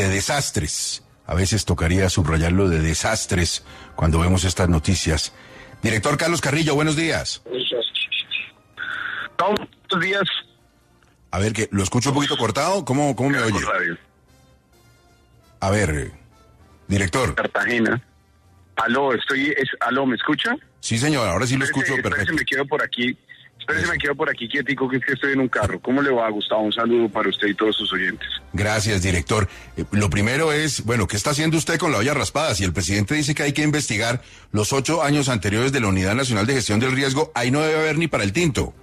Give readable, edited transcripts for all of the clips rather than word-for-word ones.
de desastres. A veces tocaría subrayarlo de desastres cuando vemos estas noticias. Director Carlos Carrillo, buenos días. Buenos días. A ver, que lo escucho un poquito cortado. ¿Cómo me oye? A ver, director. Cartagena. Aló, aló, ¿me escucha? Sí, señor, ahora sí lo escucho perfecto. Me quedo por aquí. Me quedo por aquí quietico, que es que estoy en un carro. ¿Cómo le va, Gustavo? Un saludo para usted y todos sus oyentes. Gracias, director. Lo primero es, bueno, ¿qué está haciendo usted con la olla raspada? Si el presidente dice que hay que investigar los 8 años anteriores de la Unidad Nacional de Gestión del Riesgo, ahí no debe haber ni para el tinto.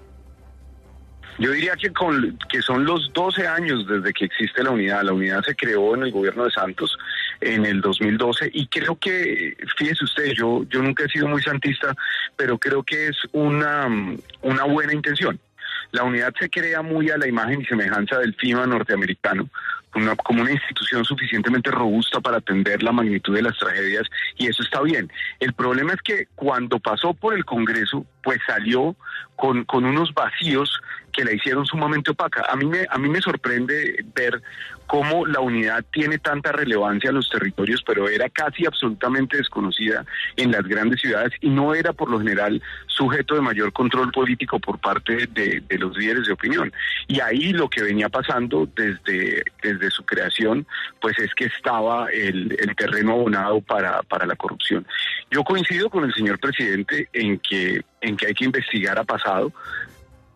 Yo diría que son los 12 años desde que existe la unidad. La unidad se creó en el gobierno de Santos en el 2012 y creo que, fíjese usted, yo nunca he sido muy santista, pero creo que es una buena intención. La unidad se crea muy a la imagen y semejanza del FEMA norteamericano, como una institución suficientemente robusta para atender la magnitud de las tragedias, y eso está bien. El problema es que cuando pasó por el Congreso, pues salió con unos vacíos que la hicieron sumamente opaca. A mí me sorprende ver cómo la unidad tiene tanta relevancia en los territorios, pero era casi absolutamente desconocida en las grandes ciudades y no era por lo general sujeto de mayor control político por parte de los líderes de opinión. Y ahí lo que venía pasando desde su creación, pues es que estaba el terreno abonado para la corrupción. Yo coincido con el señor presidente en que hay que investigar a pasado.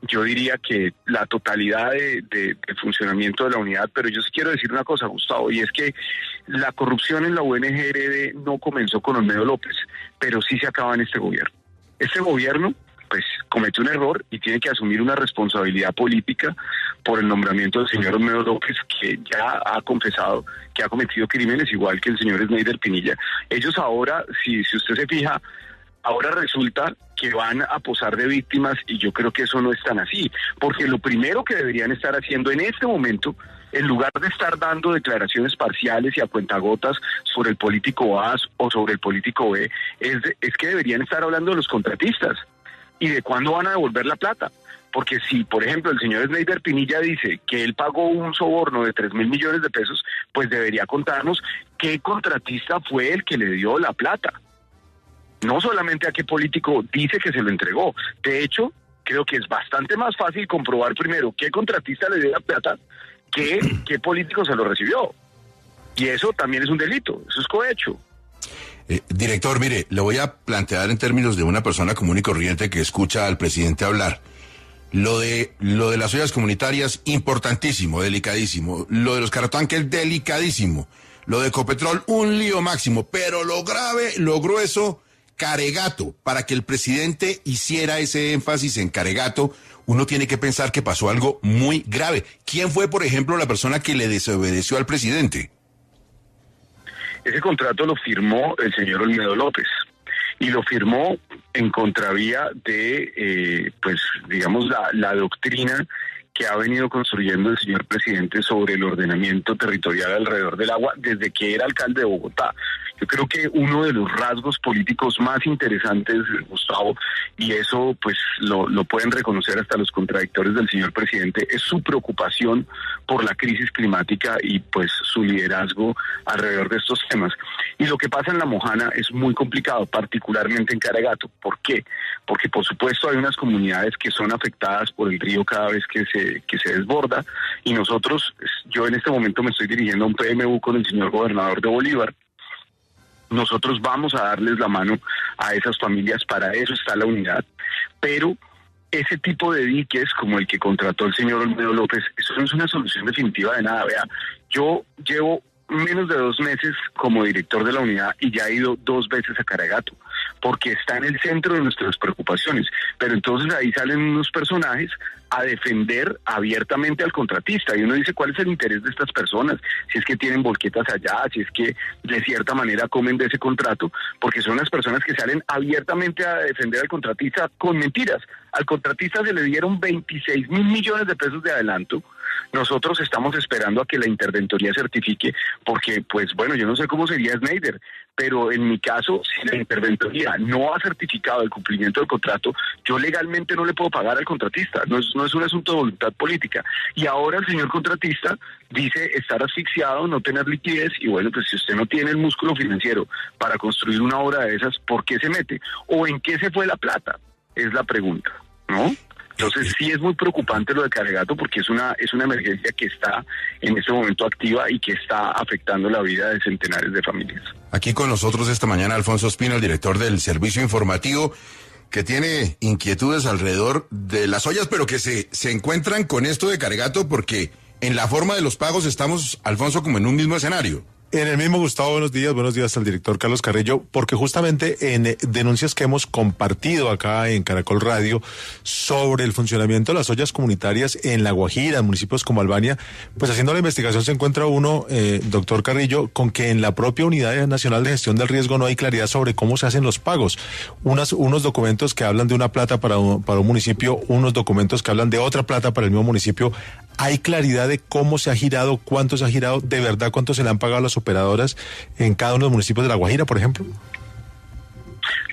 Yo diría que la totalidad del funcionamiento de la unidad, pero yo sí quiero decir una cosa, Gustavo, y es que la corrupción en la UNGRD no comenzó con Olmedo López, pero sí se acaba en este gobierno. Este gobierno, pues, cometió un error y tiene que asumir una responsabilidad política por el nombramiento del señor Olmedo López, que ya ha confesado que ha cometido crímenes igual que el señor Sneider Pinilla. Ellos ahora, si usted se fija, ahora resulta que van a posar de víctimas y yo creo que eso no es tan así, porque lo primero que deberían estar haciendo en este momento, en lugar de estar dando declaraciones parciales y a cuentagotas sobre el político A o sobre el político B, es que deberían estar hablando de los contratistas y de cuándo van a devolver la plata. Porque si, por ejemplo, el señor Sneider Pinilla dice que él pagó un soborno de 3.000 millones de pesos, pues debería contarnos qué contratista fue el que le dio la plata. No solamente a qué político dice que se lo entregó. De hecho, creo que es bastante más fácil comprobar primero qué contratista le dio la plata que qué político se lo recibió. Y eso también es un delito, eso es cohecho. Director, mire, le voy a plantear en términos de una persona común y corriente que escucha al presidente hablar. Lo de las ollas comunitarias, importantísimo, delicadísimo. Lo de los carrotanques, delicadísimo. Lo de Ecopetrol, un lío máximo. Pero lo grave, lo grueso, Caregato. Para que el presidente hiciera ese énfasis en Caregato, uno tiene que pensar que pasó algo muy grave. ¿Quién fue, por ejemplo, la persona que le desobedeció al presidente? Ese contrato lo firmó el señor Olmedo López y lo firmó en contravía de, pues, digamos, la doctrina que ha venido construyendo el señor presidente sobre el ordenamiento territorial alrededor del agua desde que era alcalde de Bogotá. Yo creo que uno de los rasgos políticos más interesantes, Gustavo, y eso pues lo pueden reconocer hasta los contradictores del señor presidente, es su preocupación por la crisis climática y pues su liderazgo alrededor de estos temas. Y lo que pasa en La Mojana es muy complicado, particularmente en Caregato. ¿Por qué? Porque por supuesto hay unas comunidades que son afectadas por el río cada vez que se desborda, y nosotros, yo en este momento me estoy dirigiendo a un PMU con el señor gobernador de Bolívar. Nosotros vamos a darles la mano a esas familias, para eso está la unidad, pero ese tipo de diques como el que contrató el señor Olmedo López, eso no es una solución definitiva de nada. Vea, yo llevo menos de 2 meses como director de la unidad y ya he ido 2 veces a Caregato, porque está en el centro de nuestras preocupaciones, pero entonces ahí salen unos personajes a defender abiertamente al contratista, y uno dice, ¿cuál es el interés de estas personas? Si es que tienen volquetas allá, si es que de cierta manera comen de ese contrato, porque son las personas que salen abiertamente a defender al contratista con mentiras. Al contratista se le dieron 26.000 millones de pesos de adelanto, Nosotros estamos esperando a que la interventoría certifique, porque, pues bueno, yo no sé cómo sería Schneider, pero en mi caso, si la interventoría no ha certificado el cumplimiento del contrato, yo legalmente no le puedo pagar al contratista. No es un asunto de voluntad política. Y ahora el señor contratista dice estar asfixiado, no tener liquidez, y bueno, pues si usted no tiene el músculo financiero para construir una obra de esas, ¿por qué se mete? ¿O en qué se fue la plata? Es la pregunta, ¿no? Entonces sí es muy preocupante lo de Caregato, porque es una emergencia que está en este momento activa y que está afectando la vida de centenares de familias. Aquí con nosotros esta mañana Alfonso Espina, el director del Servicio Informativo, que tiene inquietudes alrededor de las ollas, pero que se encuentran con esto de Caregato, porque en la forma de los pagos estamos, Alfonso, como en un mismo escenario. En el mismo, Gustavo, buenos días al director Carlos Carrillo, porque justamente en denuncias que hemos compartido acá en Caracol Radio sobre el funcionamiento de las ollas comunitarias en La Guajira, en municipios como Albania, pues haciendo la investigación se encuentra uno, doctor Carrillo, con que en la propia Unidad Nacional de Gestión del Riesgo no hay claridad sobre cómo se hacen los pagos. Unos documentos que hablan de una plata para un municipio, unos documentos que hablan de otra plata para el mismo municipio. ¿Hay claridad de cómo se ha girado, cuánto se ha girado, de verdad cuánto se le han pagado a las operadoras en cada uno de los municipios de La Guajira, por ejemplo?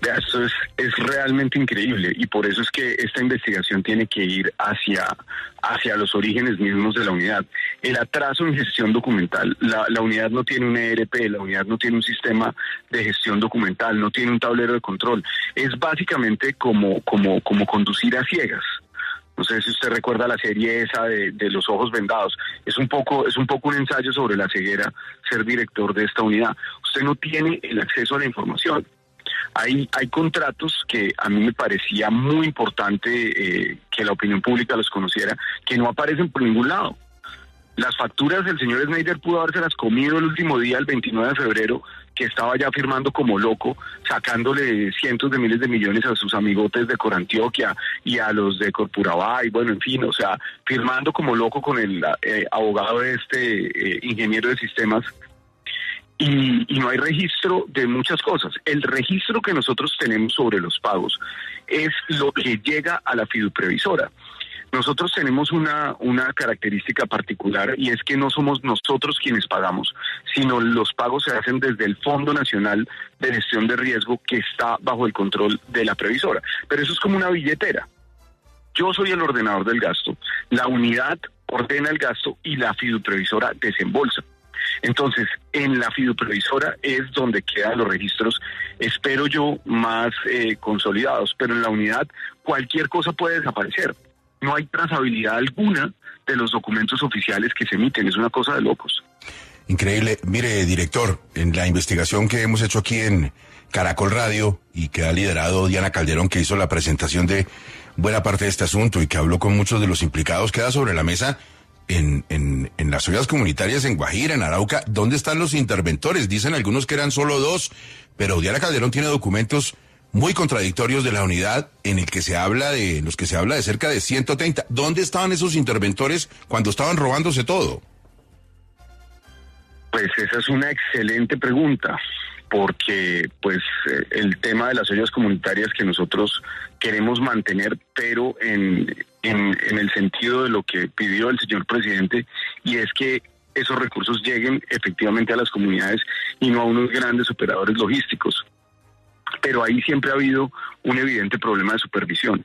Esto es realmente increíble, y por eso es que esta investigación tiene que ir hacia los orígenes mismos de la unidad. El atraso en gestión documental, la unidad no tiene un ERP, la unidad no tiene un sistema de gestión documental, no tiene un tablero de control. Es básicamente como conducir a ciegas. No sé si usted recuerda la serie esa de los ojos vendados. Es un poco un ensayo sobre la ceguera, ser director de esta unidad. Usted no tiene el acceso a la información. Hay contratos que a mí me parecía muy importante que la opinión pública los conociera, que no aparecen por ningún lado. Las facturas del señor Schneider pudo habérselas comido el último día, el 29 de febrero, que estaba ya firmando como loco, sacándole cientos de miles de millones a sus amigotes de Corantioquia y a los de Corpurabá, y bueno, en fin, o sea, firmando como loco con el abogado de ingeniero de sistemas. Y no hay registro de muchas cosas. El registro que nosotros tenemos sobre los pagos es lo que llega a la fiduprevisora. Nosotros tenemos una característica particular, y es que no somos nosotros quienes pagamos, sino los pagos se hacen desde el Fondo Nacional de Gestión de Riesgo, que está bajo el control de la previsora. Pero eso es como una billetera. Yo soy el ordenador del gasto, la unidad ordena el gasto y la fiduprevisora desembolsa. Entonces, en la fiduprevisora es donde quedan los registros, espero yo, más consolidados, pero en la unidad cualquier cosa puede desaparecer. No hay trazabilidad alguna de los documentos oficiales que se emiten, es una cosa de locos. Increíble. Mire, director, en la investigación que hemos hecho aquí en Caracol Radio y que ha liderado Diana Calderón, que hizo la presentación de buena parte de este asunto y que habló con muchos de los implicados, queda sobre la mesa en las ollas comunitarias en Guajira, en Arauca. ¿Dónde están los interventores? Dicen algunos que eran solo 2, pero Diana Calderón tiene documentos muy contradictorios de la unidad en los que se habla de cerca de 130. ¿Dónde estaban esos interventores cuando estaban robándose todo? Pues esa es una excelente pregunta, porque pues el tema de las ollas comunitarias que nosotros queremos mantener, pero en el sentido de lo que pidió el señor presidente, y es que esos recursos lleguen efectivamente a las comunidades y no a unos grandes operadores logísticos. Pero ahí siempre ha habido un evidente problema de supervisión.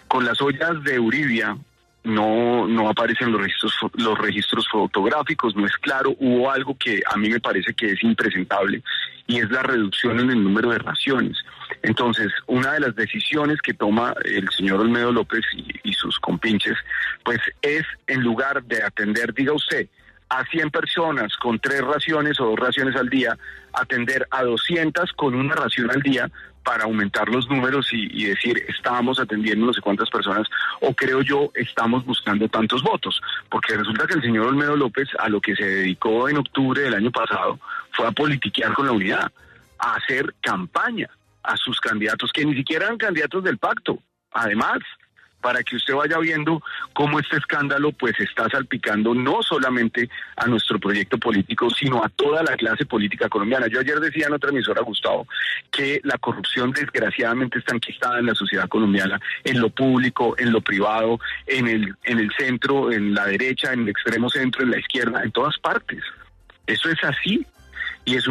Con las ollas de Uribia no aparecen los registros fotográficos, no es claro. Hubo algo que a mí me parece que es impresentable, y es la reducción en el número de raciones. Entonces, una de las decisiones que toma el señor Olmedo López y sus compinches, pues es, en lugar de atender, diga usted, a 100 personas con 3 raciones o 2 raciones al día, atender a 200 con 1 ración al día, para aumentar los números y decir, estábamos atendiendo no sé cuántas personas, o creo yo, estamos buscando tantos votos. Porque resulta que el señor Olmedo López, a lo que se dedicó en octubre del año pasado, fue a politiquear con la unidad, a hacer campaña a sus candidatos, que ni siquiera eran candidatos del pacto. Además, para que usted vaya viendo cómo este escándalo pues está salpicando no solamente a nuestro proyecto político, sino a toda la clase política colombiana. Yo ayer decía en otra emisora, Gustavo, que la corrupción desgraciadamente está enquistada en la sociedad colombiana, en lo público, en lo privado, en el centro, en la derecha, en el extremo centro, en la izquierda, en todas partes. Eso es así. Y es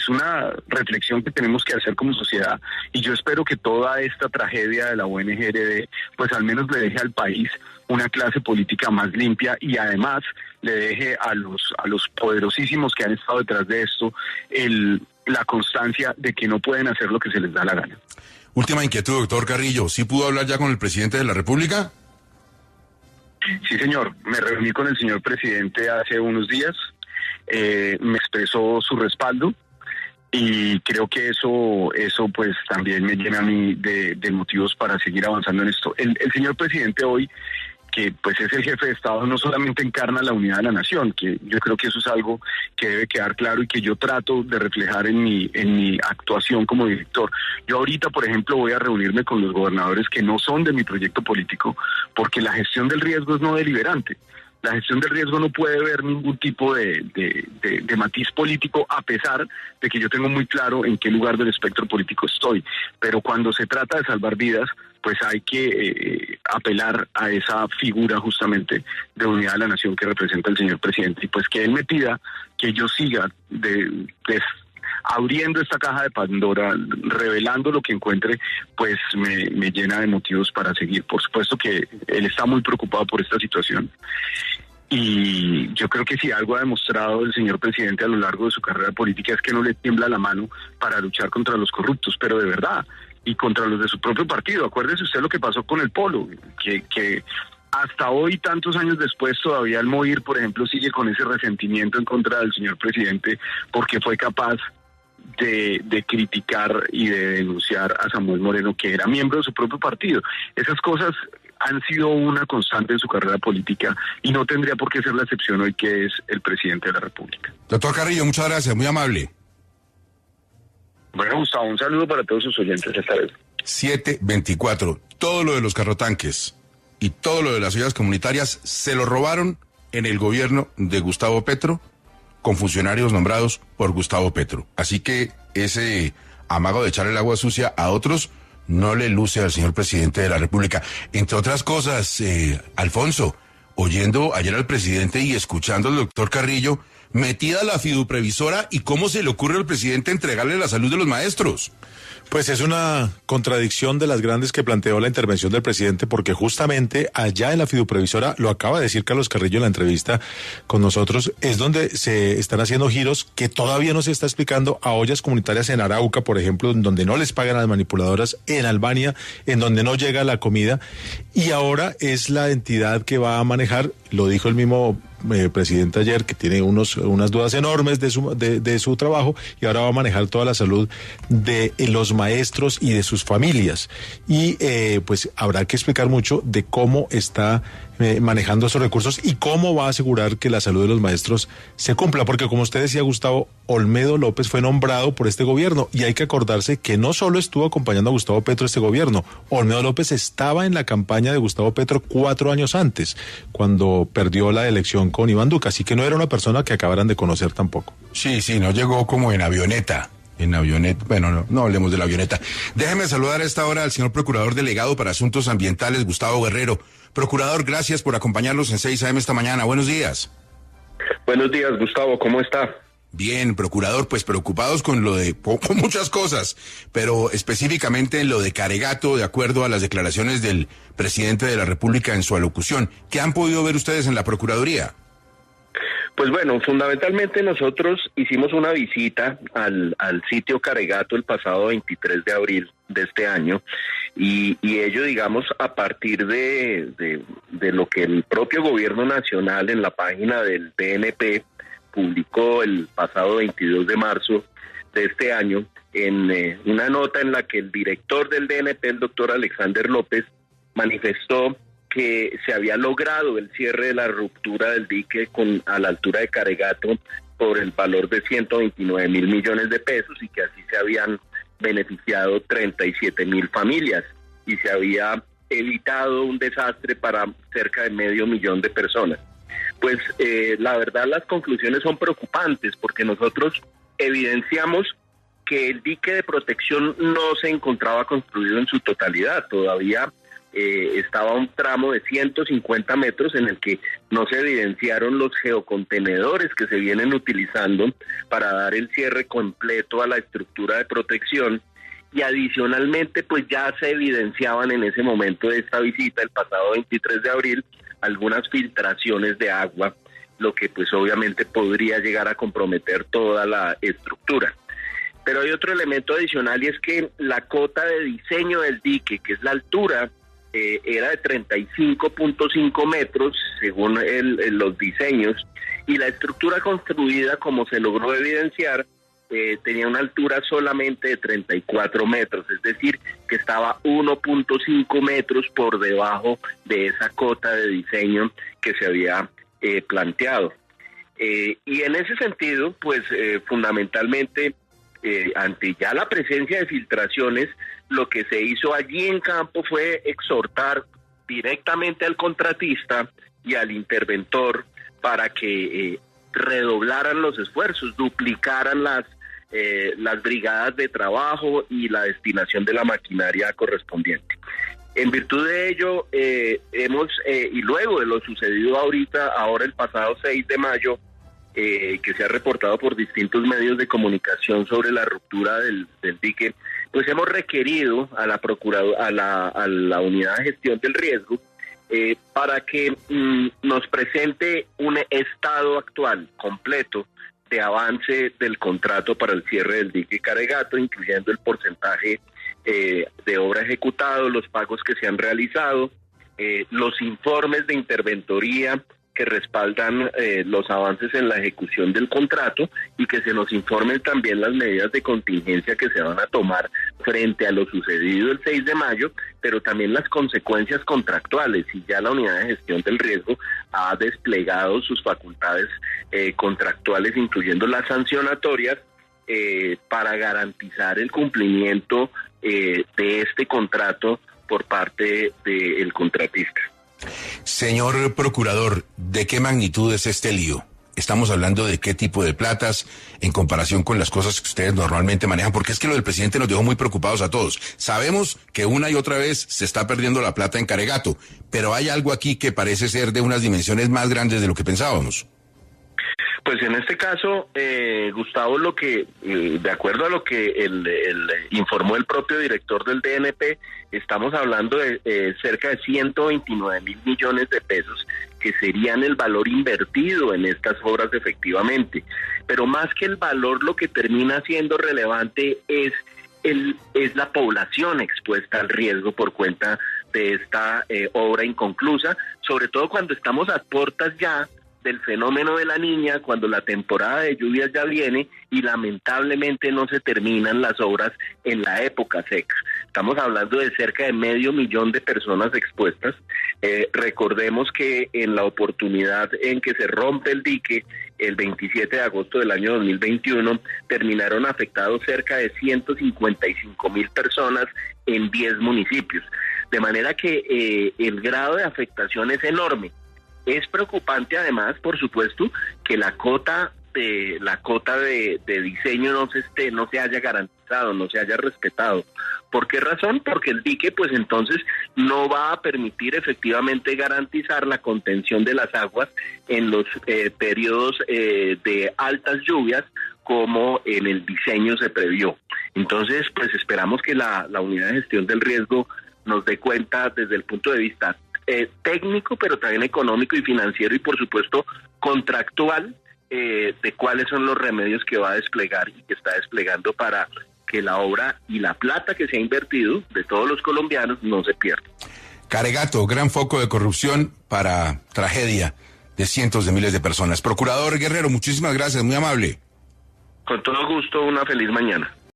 una reflexión que tenemos que hacer como sociedad, y yo espero que toda esta tragedia de la ONG pues al menos le deje al país una clase política más limpia, y además le deje a los poderosísimos que han estado detrás de esto la constancia de que no pueden hacer lo que se les da la gana. Última inquietud, doctor Carrillo, ¿sí pudo hablar ya con el presidente de la República? Sí, señor, me reuní con el señor presidente hace unos días. Me expresó su respaldo, y creo que eso pues también me llena a mí de motivos para seguir avanzando en esto. El señor presidente hoy, que pues es el jefe de Estado, no solamente encarna la unidad de la nación, que yo creo que eso es algo que debe quedar claro y que yo trato de reflejar en mi actuación como director. Yo ahorita, por ejemplo, voy a reunirme con los gobernadores que no son de mi proyecto político, porque la gestión del riesgo es no deliberante. La gestión del riesgo no puede ver ningún tipo de matiz político, a pesar de que yo tengo muy claro en qué lugar del espectro político estoy. Pero cuando se trata de salvar vidas, pues hay que apelar a esa figura justamente de unidad de la nación que representa el señor presidente. Y pues que él me pida que yo siga abriendo esta caja de Pandora, revelando lo que encuentre, pues me llena de motivos para seguir. Por supuesto que él está muy preocupado por esta situación, y yo creo que si algo ha demostrado el señor presidente a lo largo de su carrera política es que no le tiembla la mano para luchar contra los corruptos, pero de verdad, y contra los de su propio partido. Acuérdese usted lo que pasó con el Polo, que hasta hoy, tantos años después, todavía el MOIR, por ejemplo, sigue con ese resentimiento en contra del señor presidente porque fue capaz de criticar y de denunciar a Samuel Moreno, que era miembro de su propio partido. Esas cosas han sido una constante en su carrera política, y no tendría por qué ser la excepción hoy, que es el presidente de la República. Doctor Carrillo, muchas gracias, muy amable. Bueno, Gustavo, un saludo para todos sus oyentes esta vez. 724. Todo lo de los carrotanques y todo lo de las ollas comunitarias se lo robaron en el gobierno de Gustavo Petro, con funcionarios nombrados por Gustavo Petro. Así que ese amago de echar el agua sucia a otros no le luce al señor presidente de la República. Entre otras cosas, Alfonso, oyendo ayer al presidente y escuchando al doctor Carrillo, metida la fiduprevisora, ¿y cómo se le ocurre al presidente entregarle la salud de los maestros? Pues es una contradicción de las grandes que planteó la intervención del presidente, porque justamente allá en la fiduprevisora, lo acaba de decir Carlos Carrillo en la entrevista con nosotros, es donde se están haciendo giros que todavía no se está explicando a ollas comunitarias en Arauca, por ejemplo, en donde no les pagan a las manipuladoras, en Albania, en donde no llega la comida, y ahora es la entidad que va a manejar, lo dijo el mismo presidente ayer, que tiene unas dudas enormes de su trabajo, y ahora va a manejar toda la salud de los maestros y de sus familias, y pues habrá que explicar mucho de cómo está manejando esos recursos y cómo va a asegurar que la salud de los maestros se cumpla, porque como usted decía, Gustavo, Olmedo López fue nombrado por este gobierno, y hay que acordarse que no solo estuvo acompañando a Gustavo Petro este gobierno, Olmedo López estaba en la campaña de Gustavo Petro 4 años antes, cuando perdió la elección con Iván Duque, así que no era una persona que acabaran de conocer tampoco. Sí, no llegó como en avioneta. Bueno, no hablemos de la avioneta. Déjeme saludar a esta hora al señor Procurador Delegado para Asuntos Ambientales, Gustavo Guerrero. Procurador, gracias por acompañarnos en 6 AM esta mañana. Buenos días. Buenos días, Gustavo, ¿cómo está? Bien, procurador, pues preocupados con muchas cosas, pero específicamente en lo de Caregato, de acuerdo a las declaraciones del presidente de la República en su alocución. ¿Qué han podido ver ustedes en la Procuraduría? Pues bueno, fundamentalmente nosotros hicimos una visita al sitio Caregato el pasado 23 de abril de este año, y ello, digamos, a partir de lo que el propio gobierno nacional en la página del DNP publicó el pasado 22 de marzo de este año, en una nota en la que el director del DNP, el doctor Alexander López, manifestó que se había logrado el cierre de la ruptura del dique a la altura de Caregato por el valor de 129.000 millones de pesos, y que así se habían beneficiado 37.000 familias, y se había evitado un desastre para cerca de 500.000 de personas. Pues la verdad las conclusiones son preocupantes porque nosotros evidenciamos que el dique de protección no se encontraba construido en su totalidad, todavía estaba un tramo de 150 metros en el que no se evidenciaron los geocontenedores que se vienen utilizando para dar el cierre completo a la estructura de protección, y adicionalmente pues ya se evidenciaban en ese momento de esta visita, el pasado 23 de abril, algunas filtraciones de agua, lo que pues obviamente podría llegar a comprometer toda la estructura. Pero hay otro elemento adicional, y es que la cota de diseño del dique, que es la altura, era de 35.5 metros según los diseños, y la estructura construida, como se logró evidenciar, tenía una altura solamente de 34 metros, es decir, que estaba 1.5 metros por debajo de esa cota de diseño que se había planteado. Y en ese sentido, pues fundamentalmente, ante ya la presencia de filtraciones, lo que se hizo allí en campo fue exhortar directamente al contratista y al interventor para que redoblaran los esfuerzos, duplicaran las brigadas de trabajo y la destinación de la maquinaria correspondiente. En virtud de ello, y luego de lo sucedido ahora el pasado 6 de mayo, que se ha reportado por distintos medios de comunicación sobre la ruptura del dique, pues hemos requerido a la a la unidad de gestión del riesgo para que nos presente un estado actual completo de avance del contrato para el cierre del dique Caregato, incluyendo el porcentaje de obra ejecutado, los pagos que se han realizado, los informes de interventoría que respaldan los avances en la ejecución del contrato, y que se nos informen también las medidas de contingencia que se van a tomar frente a lo sucedido el 6 de mayo, pero también las consecuencias contractuales, y ya la unidad de gestión del riesgo ha desplegado sus facultades contractuales, incluyendo las sancionatorias, para garantizar el cumplimiento de este contrato por parte del contratista. Señor procurador, ¿de qué magnitud es este lío? Estamos hablando de qué tipo de platas en comparación con las cosas que ustedes normalmente manejan, porque es que lo del presidente nos dejó muy preocupados a todos. Sabemos que una y otra vez se está perdiendo la plata en Caregato, pero hay algo aquí que parece ser de unas dimensiones más grandes de lo que pensábamos. Pues en este caso, Gustavo, de acuerdo a lo que informó el propio director del DNP, estamos hablando de cerca de 129.000 millones de pesos, que serían el valor invertido en estas obras efectivamente. Pero más que el valor, lo que termina siendo relevante es la población expuesta al riesgo por cuenta de esta obra inconclusa, sobre todo cuando estamos a puertas ya del fenómeno de la Niña, cuando la temporada de lluvias ya viene y lamentablemente no se terminan las obras en la época seca. Estamos hablando de cerca de 500.000 de personas expuestas. Recordemos que en la oportunidad en que se rompe el dique, el 27 de agosto del año 2021, terminaron afectados cerca de 155.000 personas en 10 municipios. De manera que el grado de afectación es enorme. Es preocupante además, por supuesto, que la cota de diseño no se haya garantizado, no se haya respetado. ¿Por qué razón? Porque el dique pues entonces no va a permitir efectivamente garantizar la contención de las aguas en los periodos de altas lluvias, como en el diseño se previó. Entonces pues esperamos que la unidad de gestión del riesgo nos dé cuenta desde el punto de vista técnico, pero también económico y financiero, y por supuesto contractual, de cuáles son los remedios que va a desplegar y que está desplegando para que la obra y la plata que se ha invertido de todos los colombianos no se pierda. Caregato, gran foco de corrupción para tragedia de cientos de miles de personas. Procurador Guerrero, muchísimas gracias, muy amable. Con todo gusto, una feliz mañana.